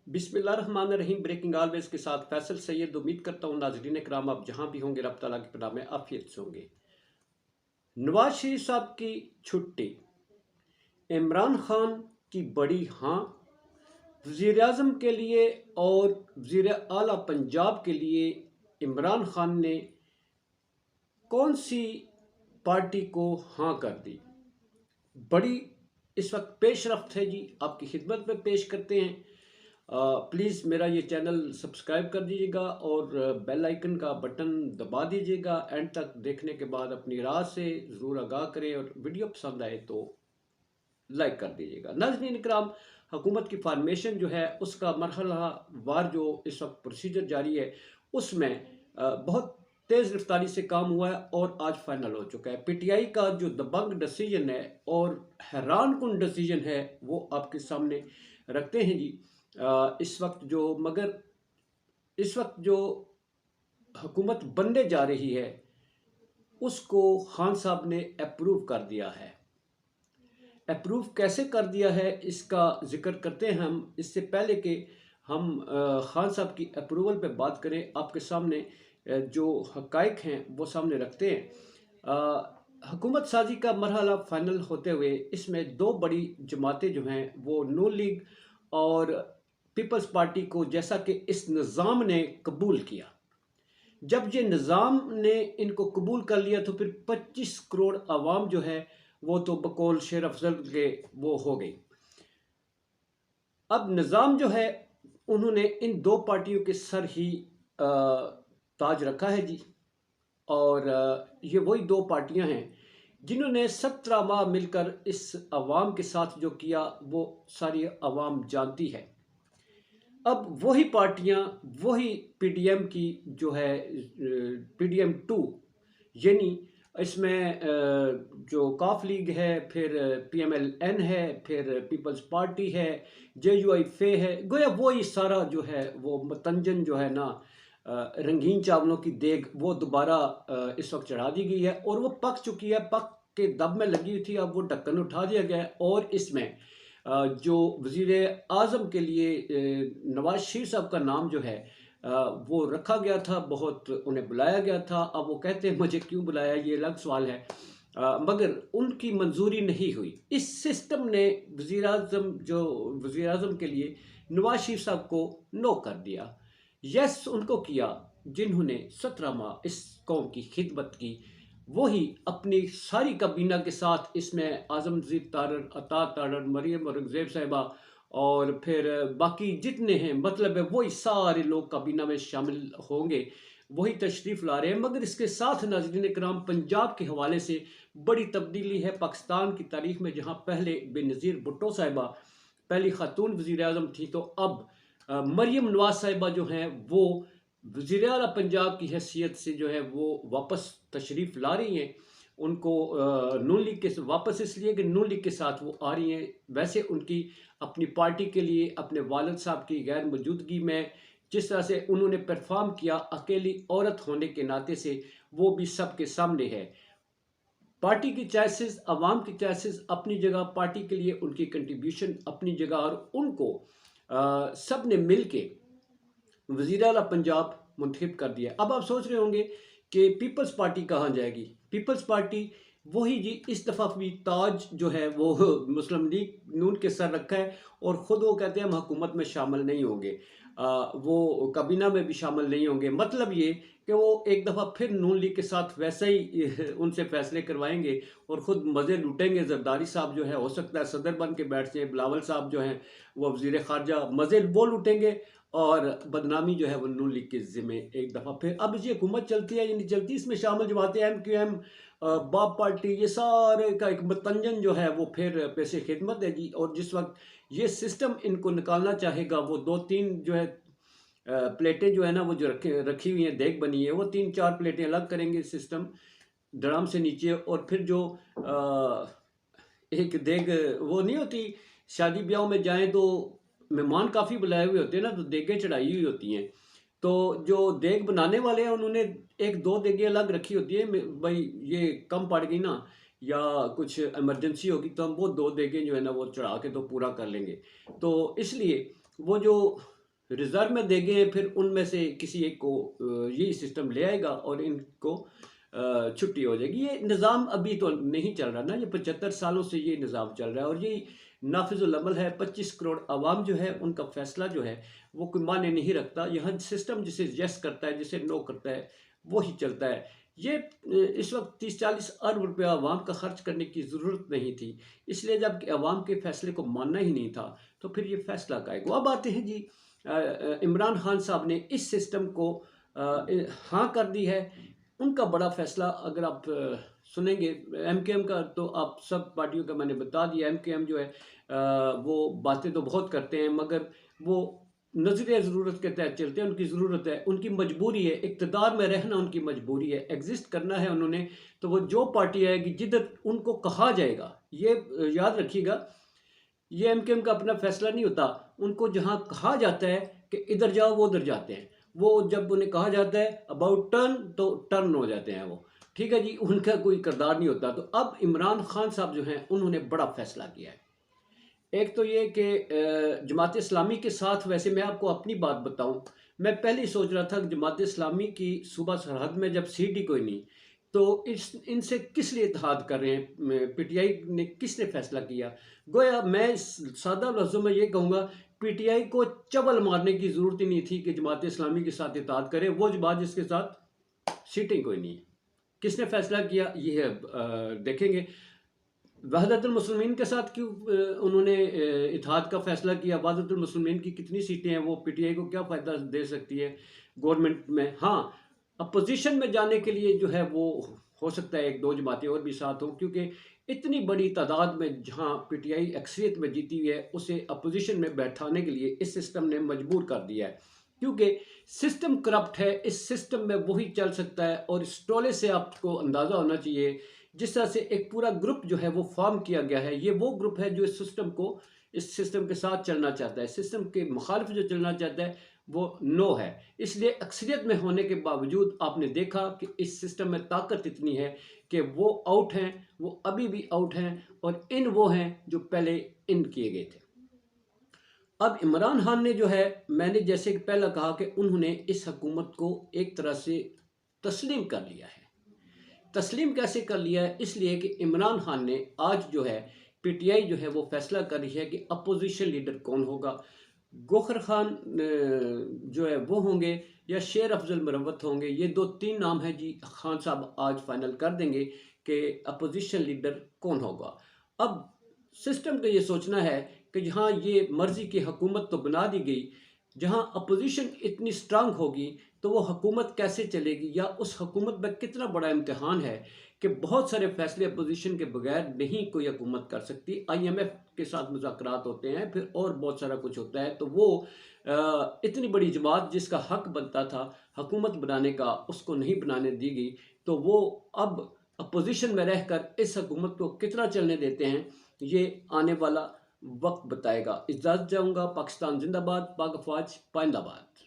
बिस्मिल्लाहिर्रहमानिर्रहीम। Breaking always के साथ फैसल सैयद। उम्मीद करता हूँ नाज़रीन कराम आप जहाँ भी होंगे रब ताला की पनाह में आफियत से होंगे। नवाज शरीफ साहब की छुट्टी, इमरान खान की बड़ी हाँ, वज़ीर आज़म के लिए और वज़ीर आला पंजाब के लिए इमरान खान ने कौन सी पार्टी को हाँ कर दी। बड़ी इस वक्त पेशरफ्त है जी, आपकी खिदमत में पेश करते हैं। प्लीज़ मेरा ये चैनल सब्सक्राइब कर दीजिएगा और बेल आइकन का बटन दबा दीजिएगा। एंड तक देखने के बाद अपनी राय से ज़रूर आगाह करें और वीडियो पसंद आए तो लाइक कर दीजिएगा। नाज़रीन इकराम, हुकूमत की फॉर्मेशन जो है उसका मरहला वार जो इस वक्त प्रोसीजर जारी है उसमें बहुत तेज़ रफ्तारी से काम हुआ है और आज फाइनल हो चुका है। पीटीआई का जो दबंग डिसीजन है और हैरान कुन डिसीजन है वो आपके सामने रखते हैं जी। इस वक्त जो हुकूमत बनने जा रही है उसको खान साहब ने अप्रूव कर दिया है। अप्रूव कैसे कर दिया है इसका जिक्र करते हैं हम। इससे पहले कि हम खान साहब की अप्रूवल पे बात करें, आपके सामने जो हकाइक हैं वो सामने रखते हैं। हुकूमत साजी का मरहला फाइनल होते हुए इसमें दो बड़ी जमातें जो हैं वो नून लीग और पीपल्स पार्टी को, जैसा कि इस निज़ाम ने कबूल किया, जब ये निज़ाम ने इनको कबूल कर लिया तो फिर 25 करोड़ आवाम जो है वो तो बकौल शेर अफजल के वो हो गई। अब निज़ाम जो है उन्होंने इन दो पार्टियों के सर ही ताज रखा है जी। और ये वही दो पार्टियां हैं जिन्होंने 17 माह मिलकर इस अवाम के साथ जो किया वो सारी अवाम जानती है। अब वही पार्टियां, वही पीडीएम की जो है पीडीएम 2, यानी इसमें जो काफ लीग है, फिर पीएमएलएन है, फिर पीपल्स पार्टी है, जेयूआईफे है, गोया वही सारा जो है वो मतंजन जो है ना, रंगीन चावलों की देग वो दोबारा इस वक्त चढ़ा दी गई है और वो पक चुकी है, पक के दब में लगी हुई थी। अब वो ढक्कन उठा दिया गया है और इसमें जो वज़ीर आज़म के लिए नवाज शरीफ साहब का नाम जो है वो रखा गया था, बहुत उन्हें बुलाया गया था। अब वो कहते हैं मुझे क्यों बुलाया, ये अलग सवाल है, मगर उनकी मंजूरी नहीं हुई। इस सिस्टम ने वज़ीर आज़म के लिए नवाज शरीफ साहब को नो कर दिया। यस उनको किया जिन्होंने 17 माह इस कौम की खिदमत की, वही अपनी सारी काबीना के साथ, इसमें आज़मज़ीद तारर, अता तारर, मरियम औरंगज़ेब साहिबा और फिर बाकी जितने हैं, मतलब है वही सारे लोग काबीना में शामिल होंगे, वही तशरीफ़ ला रहे हैं। मगर इसके साथ नाज़रीन कराम, पंजाब के हवाले से बड़ी तब्दीली है पाकिस्तान की तारीख में। जहाँ पहले बेनज़ीर भुट्टो साहिबा पहली खातून वज़ीर आज़म थी, तो अब मरियम नवाज साहिबा जो हैं वो वज़ीर आला पंजाब की हैसियत से जो है वो वापस तशरीफ़ ला रही हैं। उनको नून लीग के वापस इसलिए कि नून लीग के साथ वो आ रही हैं। वैसे उनकी अपनी पार्टी के लिए अपने वालिद साहब की गैर मौजूदगी में जिस तरह से उन्होंने परफॉर्म किया, अकेली औरत होने के नाते से, वो भी सबके सामने है। पार्टी की चॉइसेस, अवाम की चॉइसेस अपनी जगह, पार्टी के लिए उनकी कंट्रीब्यूशन अपनी जगह, और उनको सब ने मिल के वज़ीर आला पंजाब मुंतखब कर दिया। अब आप सोच रहे होंगे कि पीपल्स पार्टी कहाँ जाएगी। पीपल्स पार्टी वही जी, इस दफ़ा भी ताज जो है वो मुस्लिम लीग नून के सर रखा है और ख़ुद वो कहते हैं हम हुकूमत में शामिल नहीं होंगे, वो काबीना में भी शामिल नहीं होंगे। मतलब ये कि वो एक दफ़ा फिर नून लीग के साथ वैसे ही उनसे फैसले करवाएंगे और ख़ुद मज़े लूटेंगे। जरदारी साहब जो है हो सकता है सदर बन के बैठ जाए, बिलावल साहब जो हैं वो वज़ीर ख़ारजा, मज़े वो लूटेंगे और बदनामी जो है वो नून लीग के ज़िम्मे एक दफ़ा फिर। अब ये हुकूमत चलती है या नहीं चलती, इसमें शामिल जमातें MQM, बाप पार्टी, ये सारे का एक मतंजन जो है वो फिर पैसे खिदमत है जी। और जिस वक्त ये सिस्टम इनको निकालना चाहेगा, वो 2-3 जो है प्लेटें जो है ना वो जो रखी हुई हैं, देग बनी है, वो 3-4 प्लेटें अलग करेंगे सिस्टम ड्रम से नीचे। और फिर जो एक देग वो नहीं होती, शादी ब्याह में जाएं तो मेहमान काफ़ी बुलाए हुए होते हैं ना, तो देगें चढ़ाई हुई होती हैं। तो जो देग बनाने वाले हैं उन्होंने 1-2 देगें अलग रखी होती है, भाई ये कम पड़ गई ना या कुछ इमरजेंसी होगी तो हम वो 2 देगें जो है ना वो चढ़ा के तो पूरा कर लेंगे। तो इसलिए वो जो ریزرو میں دے گئے، پھر ان میں سے کسی ایک کو یہی سسٹم لے آئے گا اور ان کو چھٹی ہو جائے گی۔ یہ نظام ابھی تو نہیں چل رہا نا، یہ 75 سالوں سے یہ نظام چل رہا ہے اور یہی نافذ العمل ہے۔ 25 کروڑ عوام جو ہے ان کا فیصلہ جو ہے وہ کوئی معنی نہیں رکھتا۔ یہاں سسٹم جسے یس کرتا ہے، جسے نو کرتا ہے، وہی چلتا ہے۔ یہ اس وقت 30-40 ارب روپیہ عوام کا خرچ کرنے کی ضرورت نہیں تھی، اس لیے جب کہ عوام کے فیصلے کو ماننا ہی نہیں تھا تو پھر یہ فیصلہ کا ہے۔ اب آتے ہیں جی، عمران خان صاحب نے اس سسٹم کو ہاں کر دی ہے۔ ان کا بڑا فیصلہ اگر آپ سنیں گے ایم کے ایم کا، تو آپ سب پارٹیوں کا میں نے بتا دیا۔ ایم کے ایم جو ہے وہ باتیں تو بہت کرتے ہیں مگر وہ نظریہ ضرورت کے تحت چلتے ہیں۔ ان کی ضرورت ہے، ان کی مجبوری ہے، اقتدار میں رہنا ان کی مجبوری ہے، ایگزسٹ کرنا ہے انہوں نے۔ تو وہ جو پارٹی آئے گی جدھر ان کو کہا جائے گا، یہ یاد رکھیے گا، یہ ایم کے ایم کا اپنا فیصلہ نہیں ہوتا۔ ان کو جہاں کہا جاتا ہے کہ ادھر جاؤ، وہ ادھر جاتے ہیں۔ وہ جب انہیں کہا جاتا ہے اباؤٹ ٹرن، تو ٹرن ہو جاتے ہیں وہ، ٹھیک ہے جی، ان کا کوئی کردار نہیں ہوتا۔ تو اب عمران خان صاحب جو ہیں انہوں نے بڑا فیصلہ کیا ہے۔ ایک تو یہ کہ جماعت اسلامی کے ساتھ، ویسے میں آپ کو اپنی بات بتاؤں، میں پہلے ہی سوچ رہا تھا کہ جماعت اسلامی کی صوبہ سرحد میں جب سیٹ ہی کوئی نہیں، تو ان سے کس لیے اتحاد کر رہے ہیں؟ پی ٹی آئی نے کس نے فیصلہ کیا؟ گویا میں سادہ لفظوں میں یہ کہوں گا، پی ٹی آئی کو چبل مارنے کی ضرورت ہی نہیں تھی کہ جماعت اسلامی کے ساتھ اتحاد کرے، وہ جماعت جس کے ساتھ سیٹیں کوئی نہیں ہے۔ کس نے فیصلہ کیا یہ دیکھیں گے۔ وحدت المسلمین کے ساتھ کیوں انہوں نے اتحاد کا فیصلہ کیا؟ وحدت المسلمین کی کتنی سیٹیں ہیں؟ وہ پی ٹی آئی کو کیا فائدہ دے سکتی ہے گورنمنٹ میں؟ ہاں، اپوزیشن میں جانے کے لیے جو ہے وہ ہو سکتا ہے ایک دو جماعتیں اور بھی ساتھ ہوں، کیونکہ اتنی بڑی تعداد میں جہاں پی ٹی آئی اکثریت میں جیتی ہوئی ہے، اسے اپوزیشن میں بیٹھانے کے لیے اس سسٹم نے مجبور کر دیا ہے، کیونکہ سسٹم کرپٹ ہے۔ اس سسٹم میں وہی چل سکتا ہے، اور اس ٹولے سے آپ کو اندازہ ہونا چاہیے جس طرح سے ایک پورا گروپ جو ہے وہ فارم کیا گیا ہے، یہ وہ گروپ ہے جو اس سسٹم کے ساتھ چلنا چاہتا ہے۔ سسٹم کے مخالف جو چلنا چاہتا ہے وہ نو ہے۔ اس لیے اکثریت میں ہونے کے باوجود آپ نے دیکھا کہ اس سسٹم میں طاقت اتنی ہے کہ وہ آؤٹ ہیں، وہ ابھی بھی آؤٹ ہیں، اور وہ ہیں جو پہلے کیے گئے تھے۔ اب عمران خان نے جو ہے، میں نے جیسے کہ پہلا کہا کہ انہوں نے اس حکومت کو ایک طرح سے تسلیم کر لیا ہے۔ تسلیم کیسے کر لیا ہے؟ اس لیے کہ عمران خان نے آج جو ہے پی ٹی آئی جو ہے وہ فیصلہ کر رہی ہے کہ اپوزیشن لیڈر کون ہوگا۔ گوہر خان جو ہے وہ ہوں گے یا شیر افضل مروت ہوں گے، یہ 2-3 نام ہیں جی، خان صاحب آج فائنل کر دیں گے کہ اپوزیشن لیڈر کون ہوگا۔ اب سسٹم کا یہ سوچنا ہے کہ جہاں یہ مرضی کی حکومت تو بنا دی گئی، جہاں اپوزیشن اتنی سٹرانگ ہوگی تو وہ حکومت کیسے چلے گی، یا اس حکومت میں کتنا بڑا امتحان ہے کہ بہت سارے فیصلے اپوزیشن کے بغیر نہیں کوئی حکومت کر سکتی۔ آئی ایم ایف کے ساتھ مذاکرات ہوتے ہیں، پھر اور بہت سارا کچھ ہوتا ہے، تو وہ اتنی بڑی جماعت جس کا حق بنتا تھا حکومت بنانے کا، اس کو نہیں بنانے دی گئی، تو وہ اب اپوزیشن میں رہ کر اس حکومت کو کتنا چلنے دیتے ہیں، یہ آنے والا وقت بتائے گا۔ اجازت چاہوں گا۔ پاکستان زندہ باد، پاک افواج پائندہ باد۔